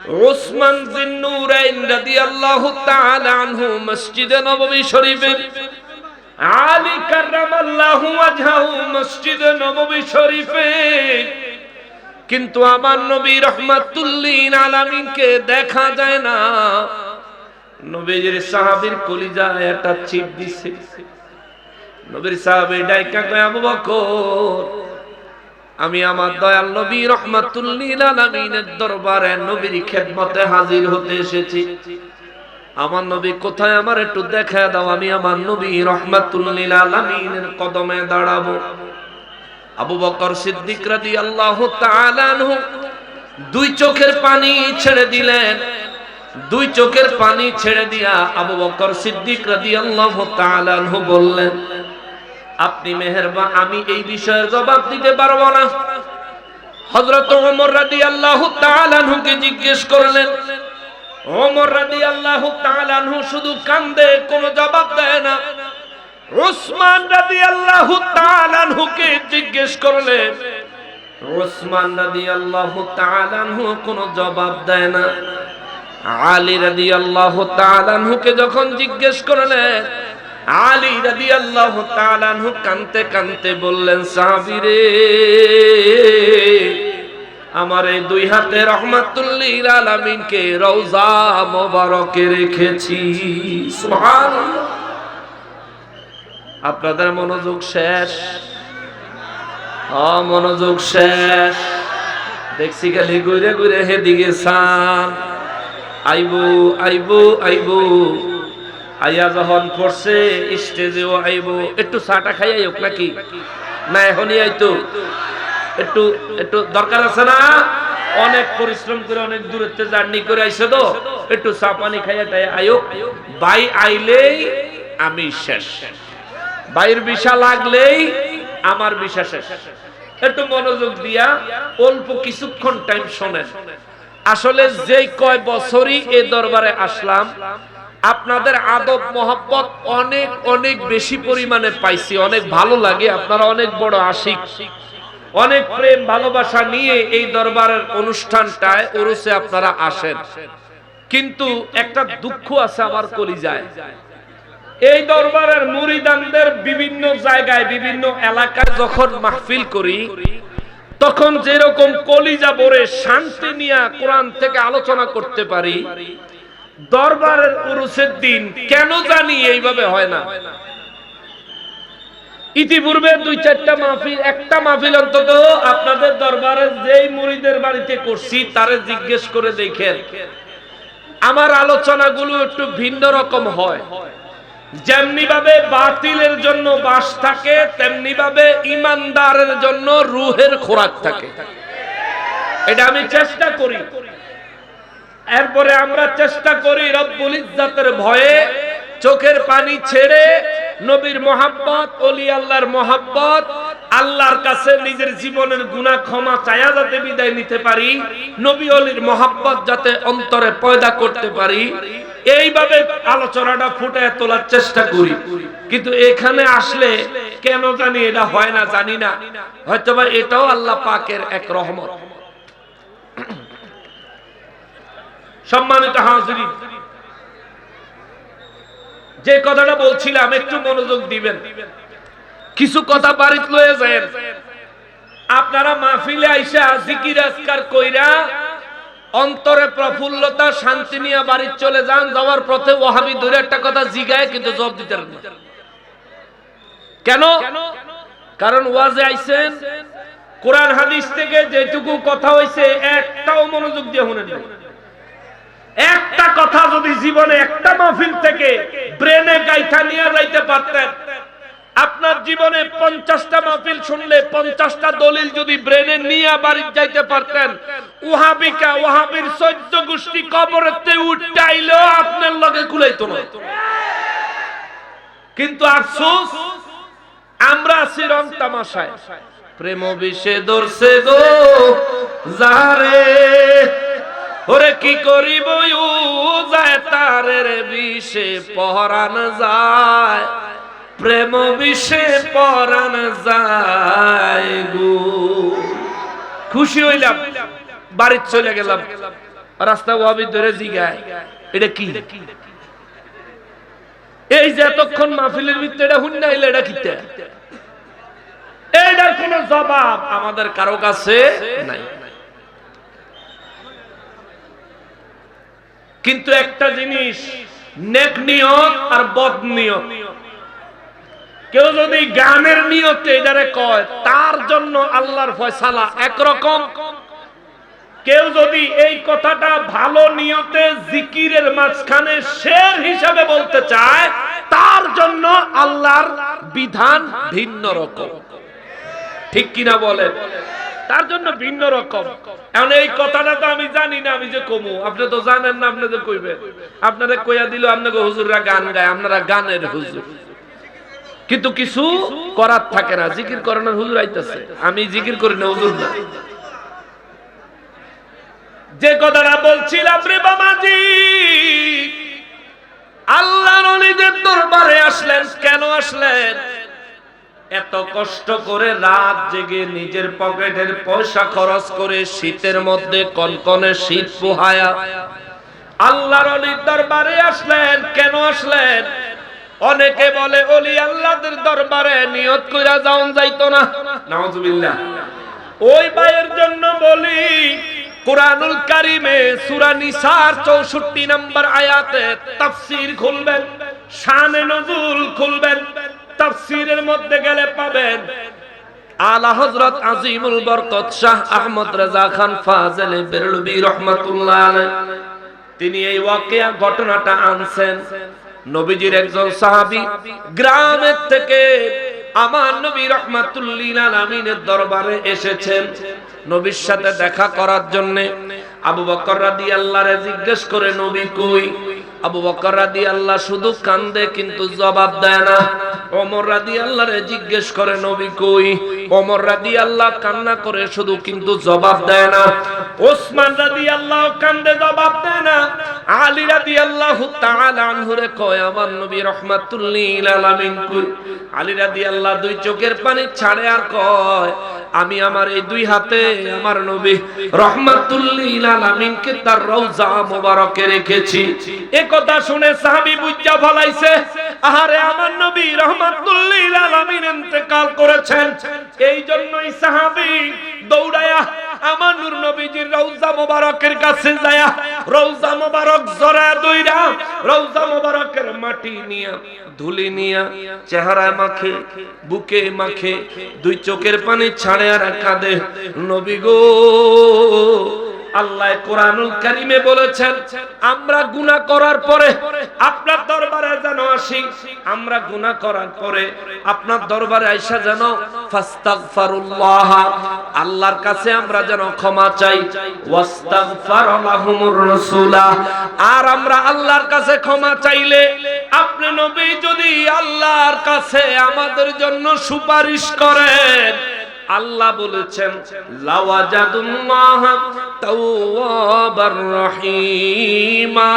উসমান যিন্নুরাইন রাদিয়াল্লাহু তাআলা আনহু মসজিদে নববী শরীফে, আলী কাররামাল্লাহু ওয়াজহাহু মসজিদে নববী শরীফে। কিন্তু আমার নবী রাহমাতুল লিল আলামিনকে দেখা যায় না। নবীর সাহাবীর কলিজায় একটা চিপ দিছে। নবীর সাহাবী ডাইকা কয়, আবু বকর, আমি আমার দয়াল নবী রাহমাতুল লিল আলামিনের দরবারে নবীর খেদমতে হাজির হতে এসেছি। আমার নবী কোথায়, আমার একটু দেখা দাও, আমি আমার নবী রাহমাতুল লিল আলামিনের কদমে দাঁড়াবো। আবু বকর সিদ্দিক রাদিয়াল্লাহু তাআলা আনহু দুই চোখের পানি ছেড়ে দিলেন। দুই চোখের পানি ছেড়ে দিয়া আবু বকর সিদ্দিক রাদিয়াল্লাহু তাআলা আনহু বললেন, আপনি মেহেরবান, আমি এই বিষয়ের জবাব দিতে পারবো না। হযরত ওমর রাদিয়াল্লাহু তাআলা আনহুকে জিজ্ঞেস করলেন। ওমর রাদিয়াল্লাহু তাআলা আনহু শুধু কান্দে, কোনো জবাব দেয় না। উসমান রাদিয়াল্লাহু তাআলা আনহুকে জিজ্ঞেস করলেন। উসমান রাদিয়াল্লাহু তাআলা আনহু কোনো জবাব দেয় না। আলী রাদিয়াল্লাহু তাআলা আনহুকে যখন জিজ্ঞেস করলেন, আলী রাদিয়াল্লাহু তাআলা আনহু কাঁদতে কাঁদতে বললেন, সাহাবীরে, আমার এই দুই হাতে রাহমাতুল লিল আলামিনকে রওজা মোবারকে রেখেছি। সুবহানাল্লাহ। আপনাদের মনোযোগ শেষ, মনোযোগ শেষ। দেখছি খালি ঘুরে ঘুরে হেদিকে সান আইবো আইবো আইবো, আইয়া যখন পড়ছে স্টেজেও আইবো। একটু চাটা খাই আইক নাকি? না এখনই আইতো? একটু একটু দরকার আছে না? অনেক পরিশ্রম করে অনেক দূরত্বে জার্নি করে আইছে, তো একটু চা পানি খাইয়া তাই আইক। ভাই আইলেই আমি শেষ, ভাইয়ের বিষা লাগলেই আমার বিষা শেষ। একটু মনোযোগ দিয়া অল্প কিছুক্ষণ টাইম শোনেন। আসলে যেই কয় বছরই এই দরবারে আসলাম, আপনাদের আদব মোহাব্বত অনেক অনেক বেশি পরিমাণে পাইছি, অনেক ভালো লাগে। আপনারা অনেক বড় আশিক, অনেক প্রেম ভালোবাসা নিয়ে এই দরবারের অনুষ্ঠানটায় উরুসে আপনারা আসেন। কিন্তু একটা দুঃখ আছে আমার কলিজায়। এই দরবারের মুরিদানদের বিভিন্ন জায়গায় বিভিন্ন এলাকায় যখন মাহফিল করি, তখন যেরকম কলিজা ভরে শান্তি নিয়ে কোরআন থেকে আলোচনা করতে পারি, দরবারের উরুসের দিন কেন জানি এইভাবে হয় না। ইতিপূর্বে দুই চারটা মাহফিল, একটা মাহফিল অন্তত আপনাদের দরবারে যেই মুরিদের বাড়িতে করছি তারে জিজ্ঞেস করে দেখেন, আমার আলোচনাগুলো একটু ভিন্ন রকম হয়। যেমনি ভাবে বাতিলের জন্য বাস থাকে, তেমনি ভাবে ইমানদারের জন্য রূহের খোরাক থাকে। এটা আমি চেষ্টা করি। এরপরে আমরা চেষ্টা করি রব্বুল ইজ্জাতের ভয়ে চোখের পানি ছেড়ে নবীর মহাব্বত, ওলি আল্লাহর মহাব্বত, আল্লাহর কাছে নিজের জীবনের গুনাহ ক্ষমা চায়া যাতে বিদায় নিতে পারি, নবী ওলির মহাব্বত যাতে অন্তরে পয়দা করতে পারি, এইভাবে আলোচনাটা ফুটিয়ে তোলার চেষ্টা করি। কিন্তু এখানে আসলে কেন জানি এটা হয় না, জানি না। হয়তোবা এটাও আল্লাহ পাকের এক রহমত। সম্মানিত হাজিরিন, যে কথাটা বলছিলাম একটু মনোযোগ দিবেন। কিছু কথা বাড়িতে লয়ে যায়। আপনারা মাহফিলে আইসা জিকির আজকার কইরা অন্তরে প্রফুল্লতা শান্তি নিয়ে বাড়ি চলে যান। যাওয়ার পথে ওয়াহাবি ধরে একটা কথা জিগায়, কিন্তু জবাব দিতে পারেন না। কেন? কারণ ওয়াজে আইছেন, কোরআন হাদিস থেকে যেটুকু কথা হইছে একটাও মনোযোগ দিয়ে শুনেন না। একটা কথা যদি জীবনে একটা মাহফিল থেকে ব্রেনে গাইথা নিয়ে যাইতে পারতেন, আপনার জীবনে 50টা মাহফিল শুনলে 50টা দলিল যদি ব্রেনে নিয়ে বাড়ি যাইতে পারতেন, ওয়াহাবিকা ওয়াহাবির 14 গোষ্ঠী কবরেতে উঠাইলো আপনার লগে কুলাইতো না। কিন্তু আফসোস, আমরা আছি রং তামাশায়। প্রেম বিষে ধরছে গো যারে, ওরে কি করিব যায় তারের বিষে পরাণ যায়, প্রেম বিষে পরাণ যায় গো। খুশি হইলাম, বাড়ি চলে গেলাম। রাস্তা ওয়াবি ধরে জিগায় এটা কি, এই যে এতক্ষণ মাহফিলের ভিতরে এটা হুন্না হইলে এটা কিতা, এইটার কোনো জবাব আমাদের কারো কাছে নাই। কিন্তু একটা জিনিস, নেক নিয়ত আর বদ নিয়ত, কেউ যদি গানের নিয়তে এটারে কয় তার জন্য আল্লাহর ফয়সালা একরকম, কেউ যদি এই কথাটা ভালো নিয়তে জিকিরের মাঝখানে শের হিসাবে বলতে চায় তার জন্য আল্লাহর বিধান ভিন্ন রকম। ঠিক কিনা বলেন? তার জন্য ভিন্ন রকম। এখন এই কথাটা তো আমি জানি না, আমি যে কমু, আপনি তো জানেন না, আপনি যে কইবেন, আপনারা কইয়া দিল আপনাকে হুজুররা গান গায়, আপনারা গানের হুজুর, কিন্তু কিছু করার থাকে না। জিকির করেন হুজুর আইতাছে, আমি জিকির করি না, হুজুর না। যে কথাটা বলছিলাম রে বাবাজি, আল্লাহর ওলিদের দরবারে আসলেন, কেন আসলেন? এত কষ্ট করে রাত জেগে নিজের পকেটের পয়সা খরচ করে শীতের মধ্যে কনকনে শীত পোহায়া আল্লাহর ওলির দরবারে আসলেন। কেন আসলেন? অনেকে বলে ওলি আল্লাহদের দরবারে নিয়ত কইরা যাওন যাইতো না, নাউজুবিল্লাহ। ওই ভাইয়ের জন্য বলি, কুরআনুল কারীমে সূরা নিসার 64 নম্বর আয়াতে তাফসীর খুলবেন, শানে নজুল খুলবেন, তাফসীরের মধ্যে গেলে পাবেন আলা হযরত আজিমুল বরকত শাহ আহমদ রেজা খান ফাজিল বেরলভী রাহমাতুল্লাহ আলাইহি, তিনি এই ওয়াকিয়া ঘটনাটা আনছেন। নবীজির একজন সাহাবী গ্রামের থেকে আমার নবী রাহমাতুল লিল আলামিনের দরবারে এসেছেন নবীর সাথে দেখা করার জন্য। আবু বকর রাদিয়াল্লাহু আনহু জিজ্ঞেস করে নবী কই? আবু বকর রাদিয়াল্লাহু শুধু কান্দে কিন্তু জবাব দেয় না। ওমর রাদিয়াল্লাহু আনহু জিজ্ঞেস করে নবী কই? ওমর রাদিয়াল্লাহু কান্না করে শুধু কিন্তু জবাব দেয় না। ওসমান রাদিয়াল্লাহু কান্দে জবাব দেয় না। আলী রাদিয়াল্লাহু তাআলা আনহুরে কয় আমার নবী রাহমাতুল লিল আলামিন কই? আলী রাদিয়াল্লাহু দুই চোখের পানি ছাড়ে আর কয় আমি আমার এই দুই হাতে আমার নবী রাহমাতুল লিল আলামিনকে তার রওজা মোবারকে রেখেছি। এই কথা শুনে সাহাবী বুঝা ফলাইছে, আহারে আমার নবী রাহমাতুল লিল আলামিন ইন্তেকাল করেছেন। এই জন্যই সাহাবী দৌড়ায়া আমার নূর নবীজির রওজা মোবারকের কাছে যায়া রওজা মোবারক জড়ায় দইরা রওজা মোবারকের মাটি নিয়া ধুলি নিয়া চেহারায় মাখে, বুকে মাখে, দুই চোখের পানি ছাড়ে আর কাঁদে, নবী গো আল্লাহ কোরআনুল কারীমে বলেছেন আমরা গুনাহ করার পরে আপনার দরবারে যেন আসি, আমরা গুনাহ করার পরে আপনার দরবারে আইসা যেন ফাস্তাগফিরুল্লাহ, আল্লাহর কাছে আমরা যেন ক্ষমা চাই, ওয়াস্তাগফার লাহুমুর রাসূলা, আর আমরা আল্লাহর কাছে ক্ষমা চাইলে আপনি নবী যদি আল্লাহর কাছে আমাদের জন্য সুপারিশ করেন, আল্লাহ বলেছেন লাওয়াজাদুল্লাহ তাওয়াবার রহিমা,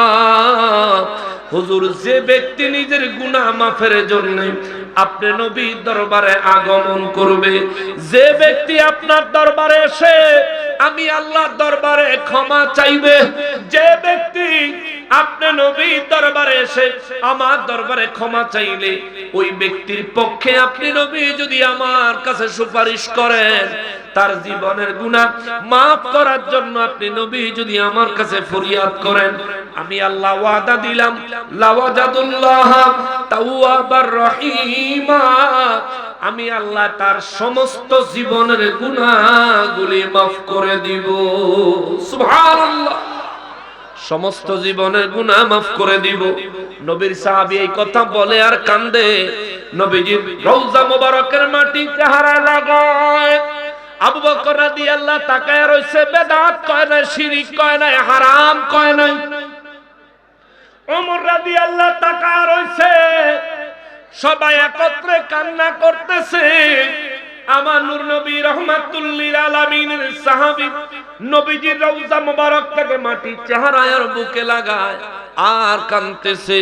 হুজুর যে ব্যক্তি নিজের গুনাহ মাফের জন্য আপনি নবীর দরবারে আগমন করবে, যে ব্যক্তি আপনার দরবারে এসে আমি আল্লাহর দরবারে ক্ষমা চাইবে, যে ব্যক্তি আপনি নবীর দরবারে এসে আমার দরবারে ক্ষমা চাইলে ওই ব্যক্তির পক্ষে আপনি নবী যদি আমার কাছে সুপারিশ করেন, তার জীবনের গুনাহ maaf করার জন্য আপনি নবী যদি আমার কাছে ফরিয়াদ করেন, আমি আল্লাহ ওয়াদা দিলাম লাওয়াজাদুল্লাহ তাওয়াবার রহিমা, আমি আল্লাহ তার সমস্ত জীবনের গুনাহগুলি maaf করে দিব। সুবহানাল্লাহ, সমস্ত জীবনের গুনাহ maaf করে দিব। নবীর সাহাবী এই কথা বলে আর কান্দে, নবীজির রওজা মোবারকের মাটি চেহারায় লাগায়। আবু বকর রাদিয়াল্লাহু তাকায় রইছে, বেদাত কয় না, শিরক কয় না, হারাম কয় না। ওমর রাদিয়াল্লাহু তাকায় রইছে, সবাই একত্রে কান্না করতেছে। আমার নূর নবী রাহমাতুল লিল আলামিনের সাহাবী নবীজির রওজা মোবারক থেকে মাটি চেহারায় আর বুকে লাগায় আর কাঁদতেছে।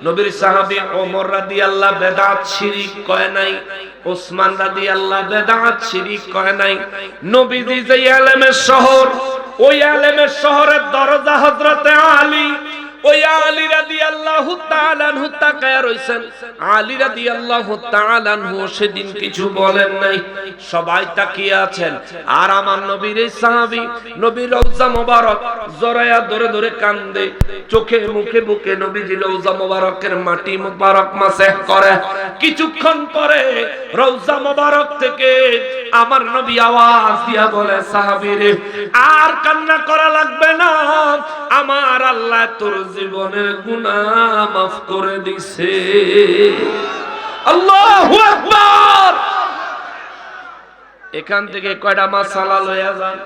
নবীর সাহাবী ওমর রাদিয়াল্লাহু বেদাত শিরক কয় নাই, ওসমান রাদিয়াল্লাহু বেদাত শিরক কয় নাই। নবীজি যে ইলমের শহর ওই আলেমের শহরের দরজা হযরতে আলী, ওই আলী রাদিয়াল্লাহু তাআলা আনহু তাকায়া রইছেন। আলী রাদিয়াল্লাহু তাআলা আনহু সেদিন কিছু বলেন নাই, সবাই তাকিয়ে আছেন। আর আমার নবীর এই সাহাবী, নবীর রওজা মোবারক জড়ায়া ধরে ধরে কান্দে, চোখে মুখে বুকে নবীজি রওজা মোবারকের মাটি মোবারক মাসহ করে। কিছুক্ষণ পরে রওজা মোবারক থেকে আমার নবী আওয়াজ দিয়া বলে, সাহাবীরে আর কান্না করা লাগবে না, আমার আল্লাহ তোর জীবনের গুনাহ মাফ করে দিছে। আল্লাহু আকবার। এখান থেকে কয়টা মাসালা লয়া যান।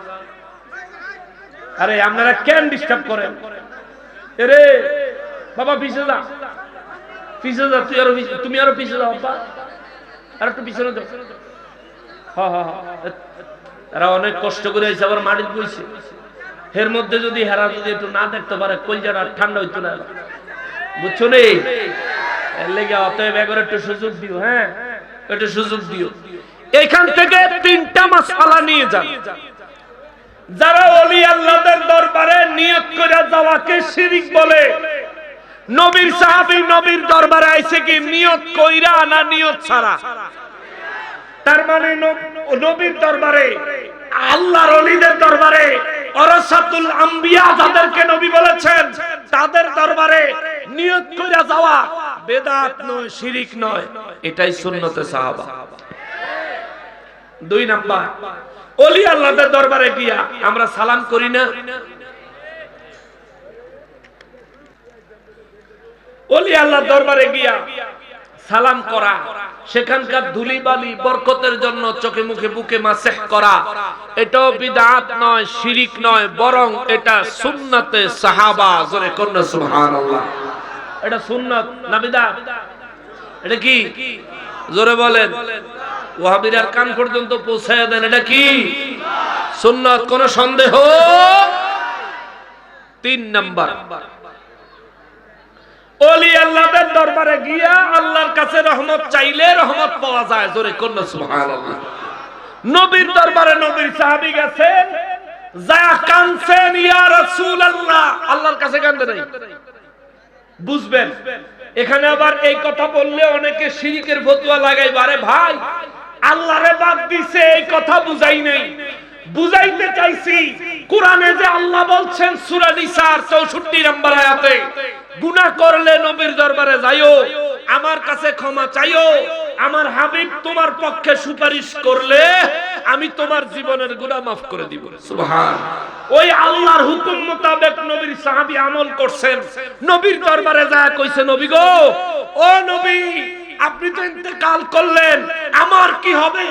আরে আপনারা কেন ডিস্টার্ব করেন? আরে বাবা পিছে যা, পিছে যা, তুমি আরো পিছে যাও বাবা, আর একটু পিছনে যাও। হ্যাঁ হ্যাঁ হ্যাঁ, এরা অনেক কষ্ট করে এসে আবার মাটিতে বইছে। এর মধ্যে যদি হেরা যদি একটু না দেখতে পারে কলজাটা ঠান্ডা হইতো না, বুঝছো নে? এর লেগে অতএব একবার একটু সুযোগ দিও। হ্যাঁ, একটু সুযোগ দিও। এখান থেকে তিনটা মাসআলা নিয়ে যান। যারা ওলি আল্লাহদের দরবারে নিয়ত করে যাওয়াকে শিরক বলে, নবীর সাহাবী নবীর দরবারে আইছে কি নিয়ত কইরা না নিয়ত ছাড়া? তার মানে নবীর দরবারে, আল্লাহর ওলিদের দরবারে, ওরাসাতুল আম্বিয়া যাদেরকে নবী বলেছেন, তাদের দরবারে নিয়ত কইরা যাওয়া বেদাত নয়, শিরক নয়, এটাই সুন্নতে সাহাবা। দুই নাম্বার, ওলি আল্লাহদের দরবারে গিয়া আমরা সালাম করি না? ওলি আল্লাহর দরবারে গিয়া সালাম করা, সেখানকার ধুলিবালি বরকতের জন্য চোখে মুখে বুকে মাসহ করা, এটাও বিদআত নয়, শিরক নয়, বরং এটা সুন্নতে সাহাবা। জোরে কোন সুবহানাল্লাহ। এটা সুন্নাত না বিদআত? এটা কি? জোরে বলেন। ওয়াহাবীরা কান পর্যন্ত পৌঁছায় দেন, এটা কি? সুন্নাত, কোন সন্দেহ? তিন নাম্বার, ওলি আল্লাহদের দরবারে গিয়া আল্লাহর কাছে রহমত চাইলে রহমত পাওয়া যায়। জোরে কোন সুবহানাল্লাহ। নবীর দরবারে নবীর সাহাবী গেছেন, যা কানছেন, ইয়া রাসূলুল্লাহ, আল্লাহর কাছে কান্দে নাই। বুঝবেন, এখানে আবার এই কথা বললে অনেকে শিরকের ফতোয়া লাগাইবে। আরে ভাই, আল্লাহরে বাদ দিছে এই কথা বুঝাই নাই, বুঝাইতে চাইছি কোরআনে যে আল্লাহ বলছেন সূরা নিসার 64 নম্বর আয়াতে, গুনাহ করলে নবীর দরবারে যাইও, আমার কাছে ক্ষমা চাইও, আমার হাবিব তোমার পক্ষে সুপারিশ করলে আমি তোমার জীবনের গুনাহ মাফ করে দিব। সুবহান। ওই আল্লাহর হুকুম মোতাবেক নবীর সাহাবী আমল করছেন। নবীর দরবারে যায় কইছে, নবী গো, ও নবী, আপনি তো ইন্তেকাল করলেন, আমার কি হবে?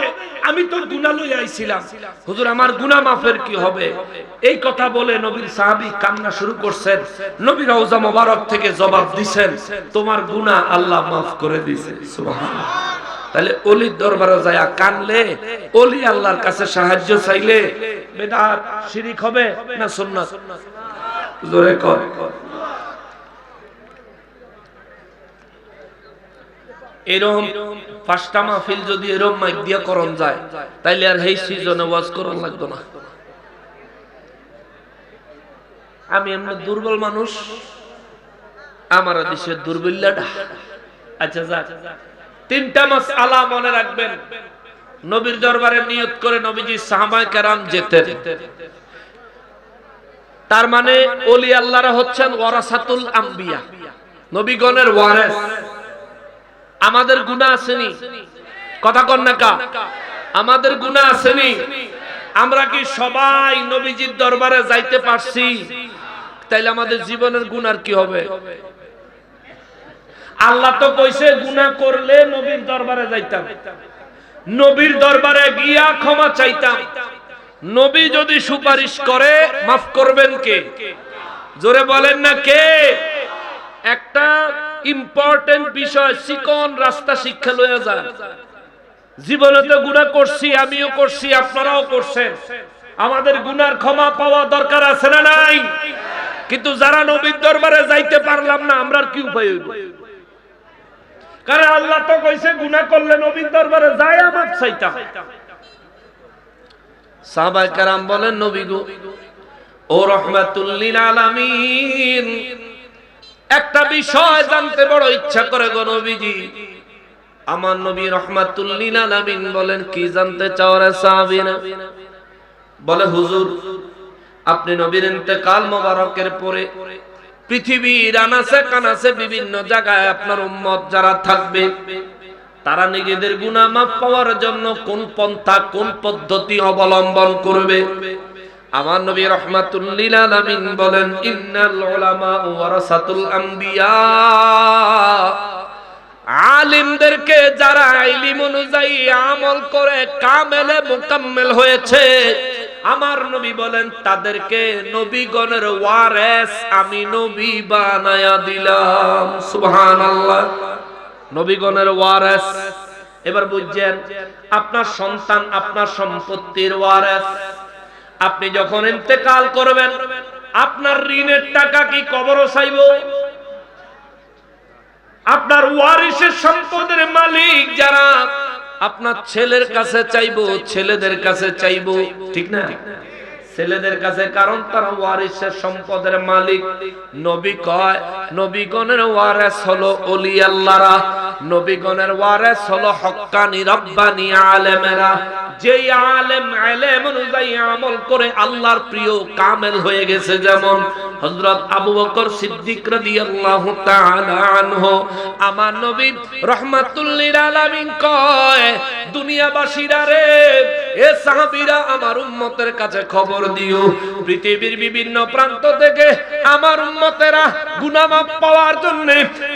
আমি তো গুনাহ লই আইছিলাম, হুজুর আমার গুনাহ মাফের কি হবে? এই কথা বলে নবীর সাহাবী কান্না শুরু করছেন। নবী রওজা মোবারক থেকে জবাব দিবেন, তোমার গুনাহ আল্লাহ মাফ করে দিয়েছে। সুবহানাল্লাহ। তাহলে ওলির দরবারে যায় কানলে, ওলি আল্লাহর কাছে সাহায্য চাইলে বেদাত শিরক হবে না সুন্নাত? জোরে কর। এরকম পাঁচটা মাহফিল যদি এরকম মাইক দিয়া করন যায়, তাইলে আর এই সিজনে ওয়াজ করন লাগতো না। আমি এমনি দুর্বল মানুষ, আমার দেশের দুর্বল্যটা। আচ্ছা যাক, তিনটা মাসআলা মনে রাখবেন। নবীর দরবারে নিয়ত করে নবীজি সাহাবায়ে কেরাম যেতেন। তার মানে ওলি আল্লাহরা হচ্ছেন ওয়ারাসাতুল আম্বিয়া, নবীগণের ওয়ারিস। আমাদের গুনাহ আসেনি? কথা কন না কা? আমাদের গুনাহ আসেনি? আমরা কি সবাই নবীজির দরবারে যাইতে পারছি? তাইলে আমাদের জীবনের গুনার কি হবে? আল্লাহ তো কইছে গুনাহ করলে নবীর দরবারে যাইতাম, নবীর দরবারে গিয়া ক্ষমা চাইতাম। নবী যদি সুপারিশ করে মাফ করবেন কে? জোরে বলেন না কে? একটা ইম্পর্টেন্ট বিষয়, চিকন রাস্তা শিক্ষা লইয়া যায়। জীবনে তো গুনাহ করছি, আমিও করছি, আপনারাও করছেন। আমাদের গুনার ক্ষমা পাওয়া দরকার আছে না নাই? কিন্তু যারা নবীর দরবারে যাইতে পারলাম না, আমরা কি উপায় হইব? কারণ আল্লাহ তো কইছে গুনাহ করলে নবীর দরবারে যায় মাফ চাইতাম। সাহাবায়ে কেরাম বলেন, নবী গো, ও রাহমাতুল লিল আলামিন, একটা বিষয় জানতে বড় ইচ্ছা করে গো নবীজি। আমার নবী রাহমাতুল লিল আলামিন বলেন, কি জানতে চাও রে সাহাবীরা? বলে, হুজুর, আপনি নবীর ইন্তেকাল মোবারকের পরে পৃথিবীর আনাচে কানাচে বিভিন্ন জায়গায় আপনার উম্মত যারা থাকবে, তারা নিজেদের গুনাহ মাফ পাওয়ার জন্য কোন পন্থা কোন পদ্ধতি অবলম্বন করবে? আমার নবী রাহমাতুল লিল আলামিন বলেন, ইন্নাল উলামা ওয়ারাসাতুল আম্বিয়া। আলিমদেরকে যারা ইলম অনুযায়ী আমল করে কামেলে মুকাম্মেল হয়েছে, আমার নবী বলেন তাদেরকে নবীগণের ওয়ারেস আমি নবী বানায়া দিলাম। সুবহানাল্লাহ, নবীগণের ওয়ারেস। এবার বুঝছেন, আপনার সন্তান আপনার সম্পত্তির ওয়ারেস। আপনি যখন ইন্তেকাল করবেন, আপনার ঋণের টাকা কি কবরও চাইব? আপনার ওয়ারিসের সম্পদের মালিক যারা, আপনার ছেলের কাছে চাইবো, ছেলেদের কাছে চাইবো, ঠিক না? ছেলেদের কাছে, কারণ তারা ওয়ারিসের সম্পদের মালিক। নবী কয় নবীগণের ওয়ারিস হলো ওলি আল্লাহরা, নবীগণের ওয়ারিস হলো হক্কানি রব্বানি আলেমেরা। যেই আলেম ইলম অনুযায়ী আমল করে আল্লাহর প্রিয় কামেল হয়ে গেছে, যেমন হযরত আবু বকর সিদ্দিক রাদিয়াল্লাহু তাআলা আনহু। আমার নবী রাহমাতুল লিল আলামিন কয়, দুনিয়াবাসীরা রে, এ সাহাবীরা, আমার উম্মতের কাছে খবর দিও, পৃথিবীর বিভিন্ন প্রান্ত থেকে আমার উম্মতেরা গুনাহ মাফ পাওয়ার জন্য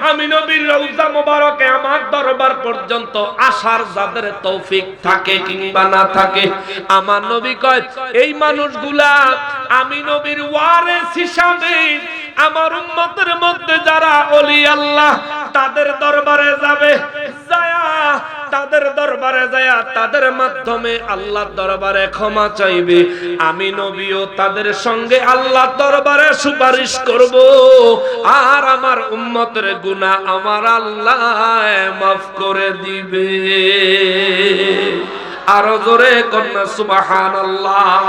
আমি নবীর রওজা মোবারকে আমার দরবার পর্যন্ত আসার যাদের তৌফিক থাকে কিংবা না থাকে, আমার নবী কয় এই মানুষগুলা আমি নবীর ওয়ারিস হিসাবে আমার উম্মতের মধ্যে যারা ওলি আল্লাহ তাদের দরবারে যাবে, যায়া তাদের দরবারে যায়া তাদের মাধ্যমে আল্লাহর দরবারে ক্ষমা চাইবে। আমি নবীও তাদের সঙ্গে আল্লাহর দরবারে সুপারিশ করব, আর আমার উম্মতের গুনাহ আমার আল্লাহ মাফ করে দিবে। আরো জোরে কন্যা সুবহানাল্লাহ।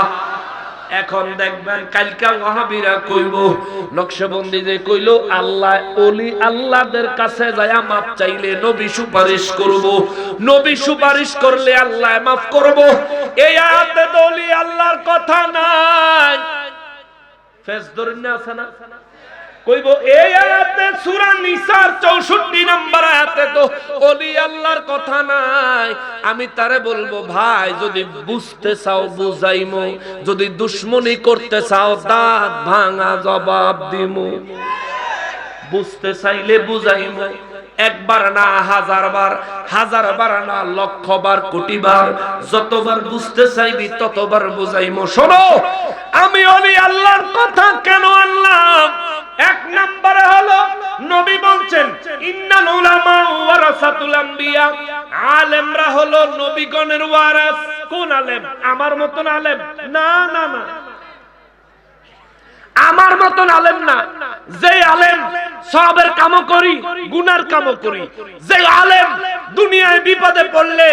এখন দেখবেন কালকা ওয়াহাবিরা কইব, নকশবন্দি যে কইলো আল্লাহ ওলি আল্লাহদের কাছে যায়া মাফ চাইলে নবী সুপারিশ করব, নবী সুপারিশ করলে আল্লাহ মাফ করব। এই আয়াতে তো ওলি আল্লাহর কথা নাই। ফেস ধরেন না, আছে না? কইব এই আয়াতে সূরা নিসার 64 নম্বর আয়াতে তো ওলি আল্লাহর কথা নাই। আমি তারে বলবো, ভাই যদি বুঝতে চাও বুঝাইমু, যদি দুশমনি করতে চাও দাঁত ভাঙা জবাব দিমু। বুঝতে চাইলে বুঝাইমু, একবার না হাজারবার, হাজারবার না লক্ষবার, কোটিবার, যতবার বুঝতে চাইবি ততবার বুঝাইমু। শোনো, আমি ওলি আল্লাহর কথা কেন আনলাম? এক নম্বরে হলো নবী বলছেন ইন্নাল উলামা ওয়ারাসাতুল আম্বিয়া, আলেমরা হলো নবীগণের ওয়ারিস। কোন আলেম? আমার মতন আলেম না, না না, আমার মতন আলেম না। যে আলেম সওয়াবের কামও করি, গুনার কামও করি, যে আলেম দুনিয়ায় বিপদে পড়লে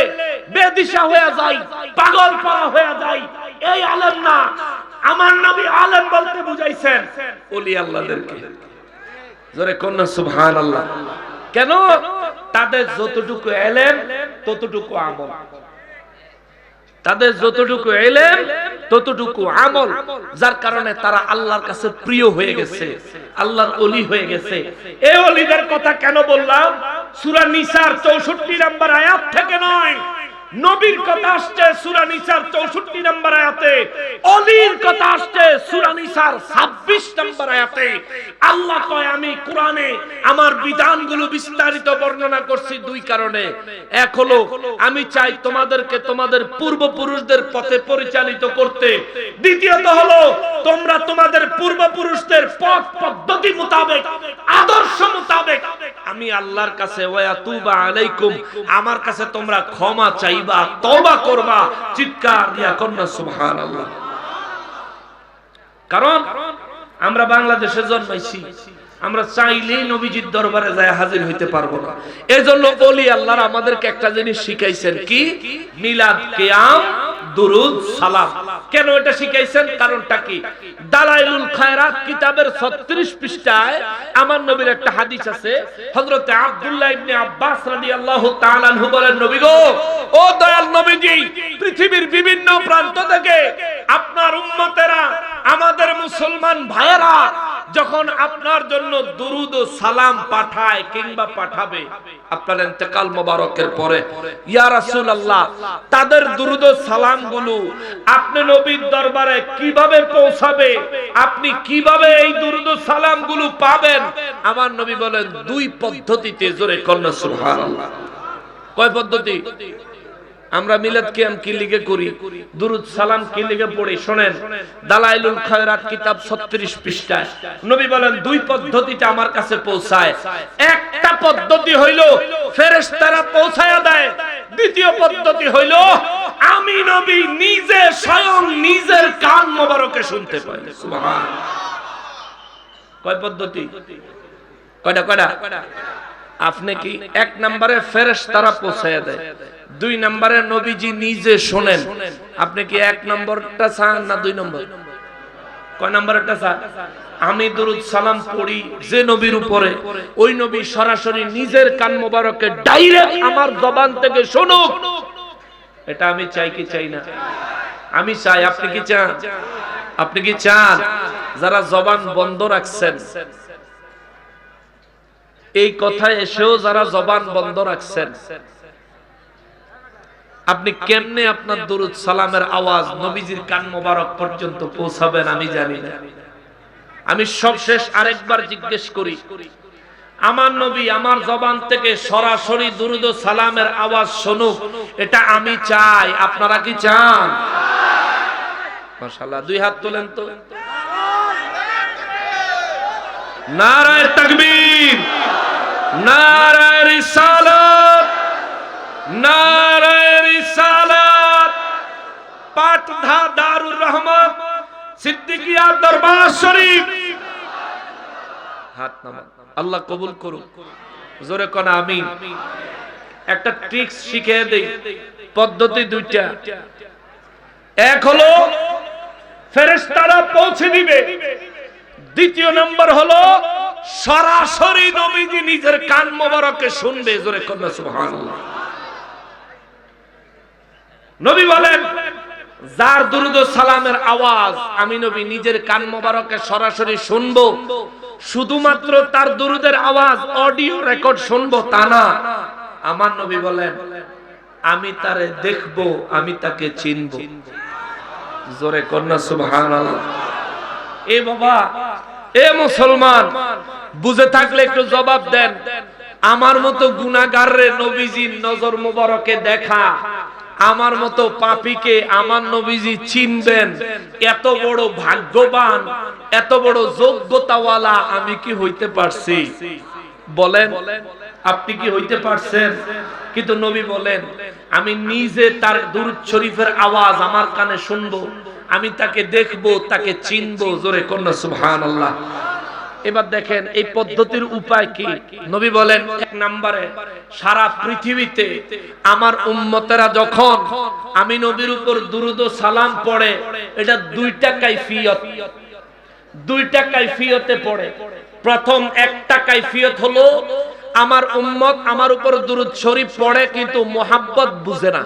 বেদিশা হয়ে যায়, পাগল পারা হয়ে যায়, এই আলেম না। আমার নবী আলেম বলতে বুঝাইছেন ওলি আল্লাহদেরকে। জোরে কন্যা সুবহানাল্লাহ। কেন? তাদের যতটুকু ইলম ততটুকু আমল, তাদের যতটুকু ইলম ততটুকু আমল, যার কারণে তারা আল্লাহর কাছে প্রিয় হয়ে গেছে, আল্লাহর ওলি হয়ে গেছে। এই ওলিদের কথা কেন বললাম? সূরা নিসার 64 নম্বর আয়াত থেকে নয়, নবীর কথা আসছে সূরা নিসার 64 নম্বর আয়াতে, ওলির কথা আসছে সূরা নিসার 26 নম্বর আয়াতে। আল্লাহ কয় আমি কোরআনে আমার বিধানগুলো বিস্তারিত বর্ণনা করছি দুই কারণে। এক হলো আমি চাই তোমাদেরকে তোমাদের পূর্বপুরুষদের পথে পরিচালিত করতে, দ্বিতীয়ত হলো তোমরা তোমাদের পূর্বপুরুষদের পথ পদ্ধতি মোতাবেক, আদর্শ মোতাবেক আমি আল্লাহর কাছে ওয়াতুবা আলাইকুম, আমার কাছে তোমরা ক্ষমা চাইবা, তওবা করবা। চিৎকার দিয়া কন্যা সুবহানাল্লাহ। কারণ আমরা বাংলাদেশে জন্মাইছি, আমরা চাইলেই নবীজির দরবারে যায় হাজির হইতে পারবো না। এজন্য ওলি আল্লাহর আমাদেরকে একটা জিনিস শিখাইছেন, কি? মিলাদ, কিয়াম, দুরুদ সালাম। কেন এটা শিখাইছেন? কারণটা কি? দালাইলুল খায়রাত কিতাবের 36 পৃষ্ঠায় আমার নবীর একটা হাদিস আছে। হযরতে আব্দুল্লাহ ইবনে আব্বাস রাদিয়াল্লাহু তাআলা আনহু বলেন, নবী গো, ও দয়াল নবীজি, পৃথিবীর বিভিন্ন প্রান্ত থেকে আপনার উম্মতেরা, আমাদের মুসলমান ভাইয়েরা যখন আপনার জন্য দুরুদ ও সালাম পাঠায় কিংবা পাঠাবে আপনার ইন্তেকাল মোবারকের পরে, ইয়া রাসূলুল্লাহ, তাদের দুরুদ ও সালামগুলো আপনি নবীর দরবারে কিভাবে পৌঁছাবে, আপনি কিভাবে এই দুরুদ ও সালামগুলো পাবেন? আমার নবী বলেন, দুই পদ্ধতিতে। জোরে কন্না সুবহানাল্লাহ। কয় পদ্ধতি? আমরা মিলাদ কিয়াম কি লিগে করি, দুরুদ সালাম কি লিগে পড়ি? শুনেন, দালাইলুল খায়রাত কিতাব 36 পৃষ্ঠায় নবী বলেন, দুই পদ্ধতিতে আমার কাছে পৌঁছায়। একটা পদ্ধতি হইল ফেরেশতারা পৌঁছায়া দেয়, দ্বিতীয় পদ্ধতি হইল আমি নবী নিজে স্বয়ং নিজের কান মোবারকে শুনতে পাই। সুবহানাল্লাহ। কয় পদ্ধতি? কয়টা? আপনি কি এক নম্বরে ফেরেশতারা পৌঁছায়া দেয়, দুই নম্বরে নবীজি নিজে শোনেন। আপনি কি এক নম্বরটা চান না দুই নম্বর? কয় নম্বরটা চান? আমি দুরুদ সালাম পড়ি যে নবীর উপরে, ওই নবী সরাসরি নিজের কান মোবারকে ডাইরেক্ট আমার জবান থেকে শুনুক। এটা আমি চাই কি চাই না? আমি চাই। আপনি কি চান? আপনি কি চান? যারা জবান বন্ধ রাখছেন, এই কথা এসেও যারা জবান বন্ধ রাখছেন, আপনি কেমনে আপনার দুরুদ সালামের আওয়াজ নবীজির কান মোবারক পর্যন্ত পৌঁছাবেন আমি জানি না। আমি সবশেষ আরেকবার জিজ্ঞেস করি, আমার নবী আমার জবান থেকে সরাসরি দুরুদ ও সালামের আওয়াজ শুনুক, এটা আমি চাই। আপনারা কি চান? মাশাআল্লাহ, দুই হাত তোলেন তো। নারায়ে তাকবীর, নারায়ে রিসালাত, নারায়ে রিসালাত। পাটধা দারুর রহমত সিদ্দিকিয়া দরবার শরীফ। হাত নামান। আল্লাহ কবুল করুন। জোরে কোন আমিন। একটা ট্রিক্স শিখিয়ে দেই, পদ্ধতি দুইটা। এক হলো ফেরেশতারা পৌঁছে দিবে, দ্বিতীয় নম্বর হলো সরাসরি নবীজি নিজের কান মোবারকে শুনবে। জোরে কোন সুবহানাল্লাহ। নবী বলেন, যার দুরুদ ও সালামের আওয়াজ আমি নবী নিজের কান মোবারকে সরাসরি শুনবো, শুধুমাত্র তার দুরুদের আওয়াজ অডিও রেকর্ড শুনবো তা না, আমার নবী বলেন আমি তারে দেখবো, আমি তাকে চিনবো। জোরে কন্যা সুবহানাল্লাহ। এ বাবা, এ মুসলমান, বুঝে থাকলে একটু জবাব দেন। আমার মতো গুনাহগাররে নবীজির নজর মোবারকে দেখা, আমার মতো পাপীকে আমার নবীজি চিনবেন, এত বড় ভাগ্যবান, এত বড় যোগ্যতাওয়ালা আমি কি হইতে পারছি? বলেন, আপনি কি হইতে পারছেন? কিন্তু নবী বলেন আমি নিজে তার দুরূদ শরীফের আওয়াজ আমার কানে শুনবো, আমি তাকে দেখবো, তাকে চিনবো। জোরে কন্যা সুবহানাল্লাহ। এবার দেখেন এই পদ্ধতির উপায় কি। নবী বলেন, এক নম্বরে সারা পৃথিবীতে আমার উম্মতেরা যখন আমি নবীর উপর দুরূদ ও সালাম পড়ে, এটা দুইটা কাইফিয়ত, দুইটা কাইফিয়তে পড়ে। প্রথম একটা কাইফিয়ত হলো আমার উম্মত আমার উপর দুরূদ শরীফ পড়ে কিন্তু মোহাব্বত বুঝে না।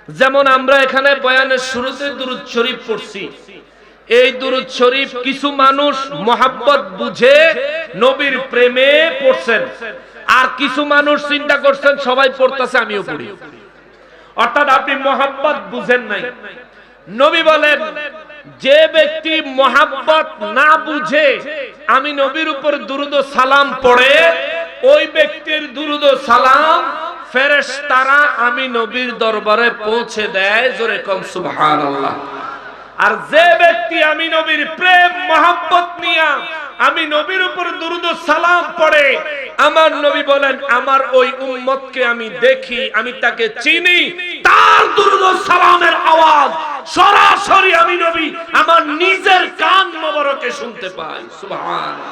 যেমন আমরা এখানে বয়ানের শুরুতে দুরূদ শরীফ পড়ছি, এই দুরূদ শরীফ কিছু মানুষ মোহাব্বত বুঝে নবীর প্রেমে পড়ছেন, আর কিছু মানুষ চিন্তা করছেন সবাই পড়তেছে আমিও পড়ি, অর্থাৎ আপনি মোহাব্বত বুঝেন নাই। নবী বলেন যে ব্যক্তি মোহাব্বত না বুঝে আমি নবীর উপর দুরূদ ও সালাম পড়ে, ওই ব্যক্তির দুরূদ ও সালাম ফেরেশতারা আমি নবীর দরবারে পৌঁছে দেয়। জোরে কোন সুবহানাল্লাহ। আর যে ব্যক্তি আমি নবীর প্রেম মোহাব্বত নিয়া আমি নবীর উপর দুরূদ ও সালাম পড়ে, আমার নবী বলেন আমার ওই উম্মতকে আমি দেখি, আমি তাকে চিনি, তার দুরূদ ও সালামের আওয়াজ সরাসরি আমি নবী আমার নিজের কান মোবারকে শুনতে পাই। সুবহানাল্লাহ।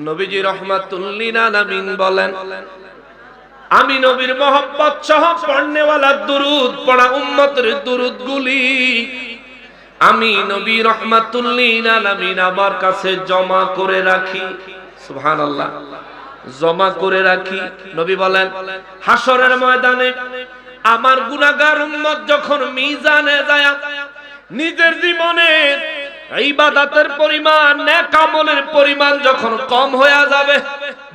নবীজি রাহমাতুল লিল আলামিন বলেন আমি নবীর মহব্বত সহ পড়নেওয়ালা দুরুদ পড়া উম্মতের দুরুদ গুলি আমি নবী রাহমাতুল লিল আলামিন আমার কাছে জমা করে রাখি। সুবহানাল্লাহ, জমা করে রাখি। নবী বলেন হাসরের ময়দানে আমার গুনাহগার উম্মত যখন মিজানে যায় নিজের জীবনের ইবাদতের পরিমাণ, নেক আমলের পরিমাণ যখন কম হয়ে যাবে,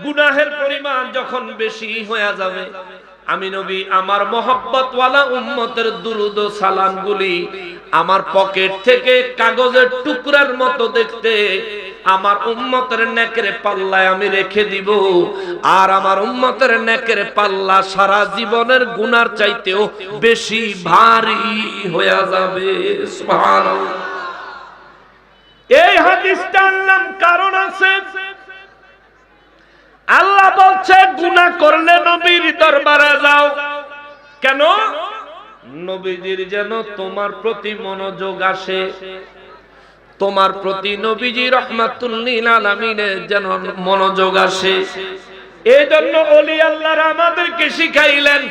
গুনাহের পরিমাণ যখন বেশি হয়ে যাবে, আমি নবী আমার মহব্বতওয়ালা উম্মতের দুরুদ ও সালামগুলি আমার পকেট থেকে কাগজের টুকরার মতো দেখতে আমার উম্মতের নেকের পাল্লায় আমি রেখে দিব। আর আমার উম্মতের নেকের পাল্লা সারা জীবনের গুনার চাইতেও বেশি ভারী হয়ে যাবে। সুবহানাল্লাহ। এই হাদিসটা আনলাম কারণ আছে। আল্লাহ বলছে গুনাহ করলে নবীর দরবারে যাও। কেন? নবীজির যেন তোমার প্রতি মনোযোগ আসে, তোমার প্রতি নবীজি রাহমাতুল লিল আলামিনের যেন মনোযোগ আসে। এই জন্য ওলি আল্লাহরা আমাদেরকে শিখাইলেন